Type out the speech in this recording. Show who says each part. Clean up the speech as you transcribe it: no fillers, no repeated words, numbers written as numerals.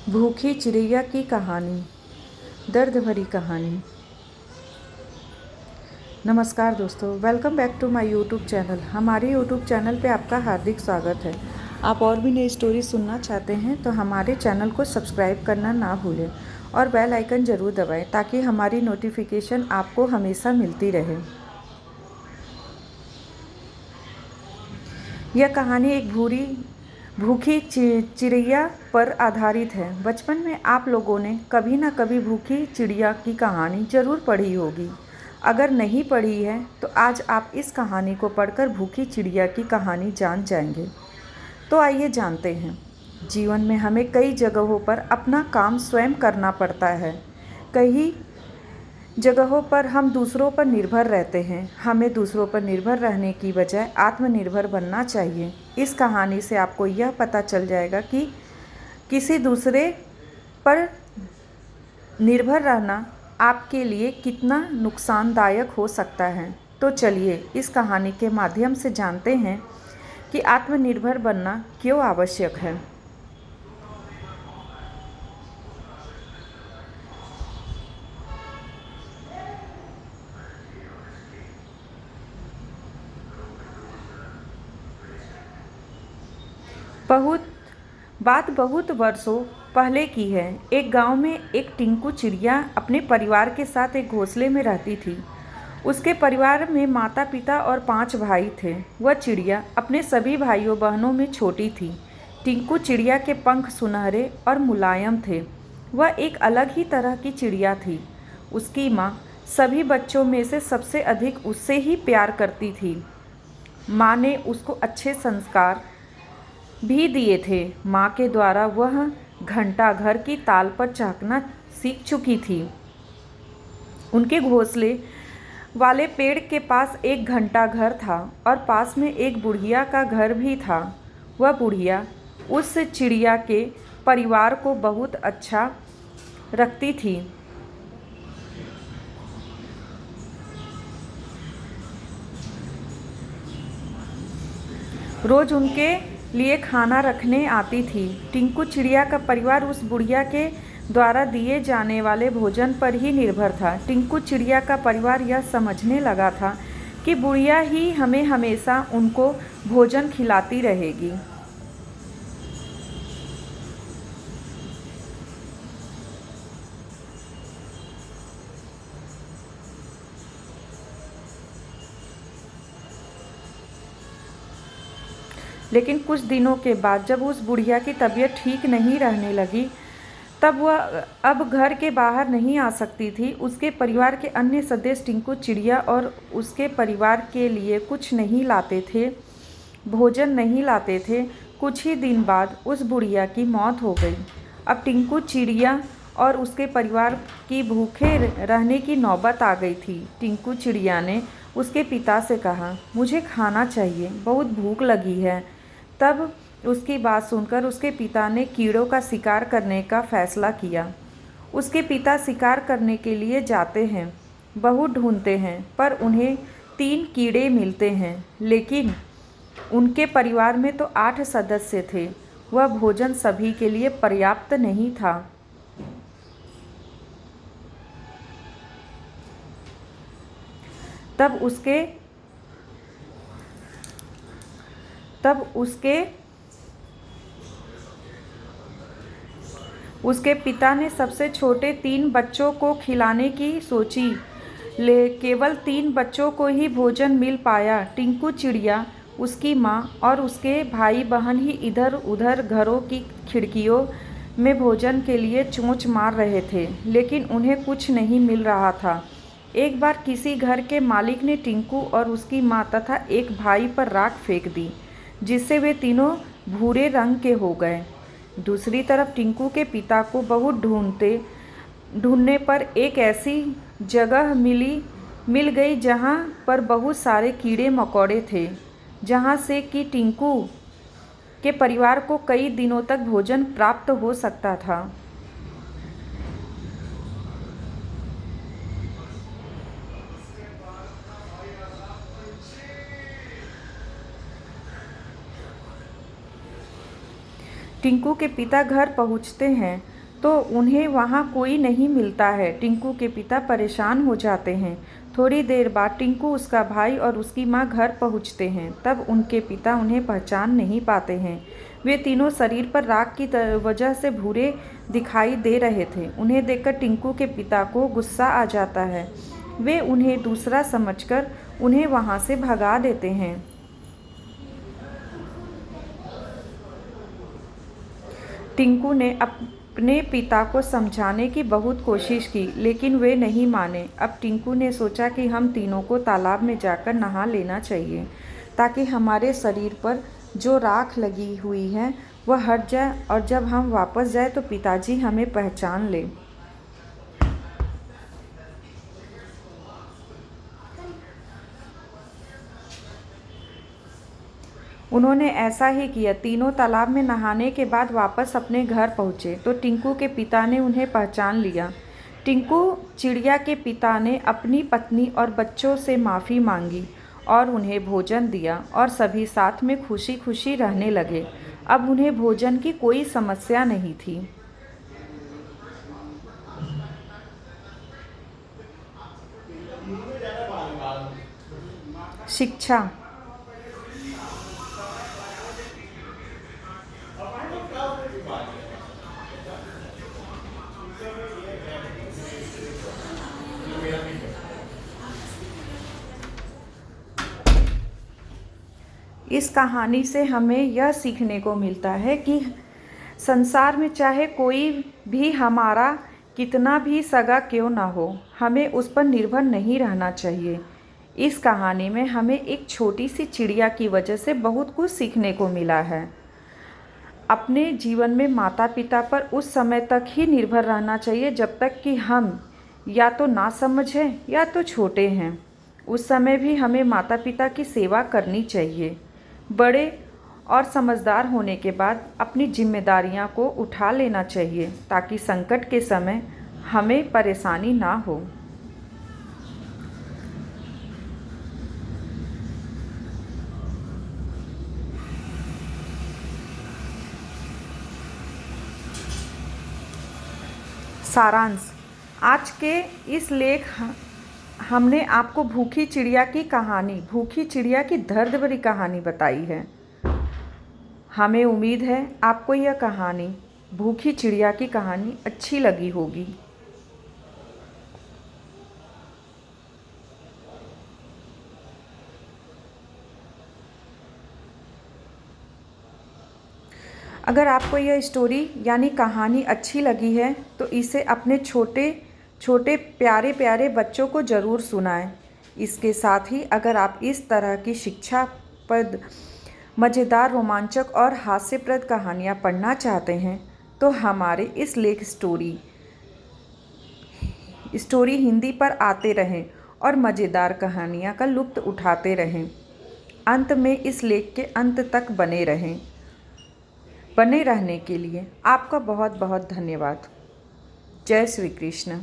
Speaker 1: भूखी चिड़ैया की कहानी, दर्द भरी कहानी। नमस्कार दोस्तों, welcome back to my YouTube channel. हमारे यूट्यूब चैनल पे आपका हार्दिक स्वागत है। आप और भी नई स्टोरी सुनना चाहते हैं तो हमारे चैनल को सब्सक्राइब करना ना भूलें और बेल आइकन ज़रूर दबाएं ताकि हमारी नोटिफिकेशन आपको हमेशा मिलती रहे। यह कहानी एक भूखी चिड़ैया पर आधारित है। बचपन में आप लोगों ने कभी ना कभी भूखी चिड़िया की कहानी ज़रूर पढ़ी होगी। अगर नहीं पढ़ी है तो आज आप इस कहानी को पढ़कर भूखी चिड़िया की कहानी जान जाएंगे। तो आइए जानते हैं। जीवन में हमें कई जगहों पर अपना काम स्वयं करना पड़ता है। कई जगहों पर हम दूसरों पर निर्भर रहते हैं। हमें दूसरों पर निर्भर रहने की बजाय आत्मनिर्भर बनना चाहिए। इस कहानी से आपको यह पता चल जाएगा कि किसी दूसरे पर निर्भर रहना आपके लिए कितना नुकसानदायक हो सकता है। तो चलिए इस कहानी के माध्यम से जानते हैं कि आत्मनिर्भर बनना क्यों आवश्यक है। बहुत वर्षों पहले की है। एक गांव में एक टिंकू चिड़िया अपने परिवार के साथ एक घोंसले में रहती थी। उसके परिवार में माता पिता और 5 भाई थे। वह चिड़िया अपने सभी भाइयों बहनों में छोटी थी। टिंकू चिड़िया के पंख सुनहरे और मुलायम थे। वह एक अलग ही तरह की चिड़िया थी। उसकी माँ सभी बच्चों में से सबसे अधिक उससे ही प्यार करती थी। माँ ने उसको अच्छे संस्कार भी दिए थे। माँ के द्वारा वह घंटा घर की ताल पर झाँकना सीख चुकी थी। उनके घोंसले वाले पेड़ के पास एक घंटा घर था और पास में एक बुढ़िया का घर भी था। वह बुढ़िया उस चिड़िया के परिवार को बहुत अच्छा रखती थी। रोज उनके लिए खाना रखने आती थी। टिंकू चिड़िया का परिवार उस बुढ़िया के द्वारा दिए जाने वाले भोजन पर ही निर्भर था। टिंकू चिड़िया का परिवार यह समझने लगा था कि बुढ़िया ही हमें हमेशा उनको भोजन खिलाती रहेगी। लेकिन कुछ दिनों के बाद जब उस बुढ़िया की तबीयत ठीक नहीं रहने लगी, तब वह अब घर के बाहर नहीं आ सकती थी। उसके परिवार के अन्य सदस्य टिंकू चिड़िया और उसके परिवार के लिए कुछ नहीं लाते थे, भोजन नहीं लाते थे। कुछ ही दिन बाद उस बुढ़िया की मौत हो गई। अब टिंकू चिड़िया और उसके परिवार की भूखे रहने की नौबत आ गई थी। टिंकू चिड़िया ने उसके पिता से कहा, मुझे खाना चाहिए, बहुत भूख लगी है। तब उसकी बात सुनकर उसके पिता ने कीड़ों का शिकार करने का फैसला किया। उसके पिता शिकार करने के लिए जाते हैं, बहुत ढूंढते हैं, पर उन्हें 3 कीड़े मिलते हैं। लेकिन उनके परिवार में तो 8 सदस्य थे। वह भोजन सभी के लिए पर्याप्त नहीं था। तब उसके पिता ने सबसे छोटे 3 बच्चों को खिलाने की सोची। केवल 3 बच्चों को ही भोजन मिल पाया। टिंकू चिड़िया, उसकी माँ और उसके भाई बहन ही इधर उधर घरों की खिड़कियों में भोजन के लिए चोंच मार रहे थे, लेकिन उन्हें कुछ नहीं मिल रहा था। एक बार किसी घर के मालिक ने टिंकू और उसकी माँ तथा एक भाई पर राख फेंक दी, जिससे वे तीनों भूरे रंग के हो गए। दूसरी तरफ टिंकू के पिता को बहुत ढूंढने पर एक ऐसी जगह मिल गई जहाँ पर बहुत सारे कीड़े मकोड़े थे, जहाँ से कि टिंकू के परिवार को कई दिनों तक भोजन प्राप्त हो सकता था। टिंकू के पिता घर पहुंचते हैं तो उन्हें वहाँ कोई नहीं मिलता है। टिंकू के पिता परेशान हो जाते हैं। थोड़ी देर बाद टिंकू, उसका भाई और उसकी माँ घर पहुँचते हैं। तब उनके पिता उन्हें पहचान नहीं पाते हैं। वे तीनों शरीर पर राख की वजह से भूरे दिखाई दे रहे थे। उन्हें देखकर टिंकू के पिता को गुस्सा आ जाता है। वे उन्हें दूसरा समझकर उन्हें वहाँ से भगा देते हैं। टिंकू ने अपने पिता को समझाने की बहुत कोशिश की, लेकिन वे नहीं माने। अब टिंकू ने सोचा कि हम तीनों को तालाब में जाकर नहा लेना चाहिए, ताकि हमारे शरीर पर जो राख लगी हुई है वह हट जाए, और जब हम वापस जाए तो पिताजी हमें पहचान ले। उन्होंने ऐसा ही किया। तीनों तालाब में नहाने के बाद वापस अपने घर पहुँचे तो टिंकू के पिता ने उन्हें पहचान लिया। टिंकू चिड़िया के पिता ने अपनी पत्नी और बच्चों से माफ़ी मांगी और उन्हें भोजन दिया, और सभी साथ में खुशी खुशी रहने लगे। अब उन्हें भोजन की कोई समस्या नहीं थी। शिक्षा। इस कहानी से हमें यह सीखने को मिलता है कि संसार में चाहे कोई भी हमारा कितना भी सगा क्यों ना हो, हमें उस पर निर्भर नहीं रहना चाहिए। इस कहानी में हमें एक छोटी सी चिड़िया की वजह से बहुत कुछ सीखने को मिला है। अपने जीवन में माता पिता पर उस समय तक ही निर्भर रहना चाहिए जब तक कि हम या तो ना समझें या तो छोटे हैं। उस समय भी हमें माता पिता की सेवा करनी चाहिए। बड़े और समझदार होने के बाद अपनी जिम्मेदारियां को उठा लेना चाहिए, ताकि संकट के समय हमें परेशानी ना हो। सारांश। आज के इस लेख हमने आपको भूखी चिड़िया की दर्द भरी कहानी बताई है। हमें उम्मीद है आपको यह कहानी, भूखी चिड़िया की कहानी, अच्छी लगी होगी। अगर आपको यह स्टोरी यानी कहानी अच्छी लगी है तो इसे अपने छोटे छोटे प्यारे प्यारे बच्चों को ज़रूर सुनाएं। इसके साथ ही अगर आप इस तरह की शिक्षाप्रद, मज़ेदार, रोमांचक और हास्यप्रद कहानियाँ पढ़ना चाहते हैं तो हमारे इस लेख स्टोरी हिंदी पर आते रहें और मज़ेदार कहानियाँ का लुत्फ़ उठाते रहें। अंत में इस लेख के अंत तक बने रहने के लिए आपका बहुत बहुत धन्यवाद। जय श्री कृष्ण।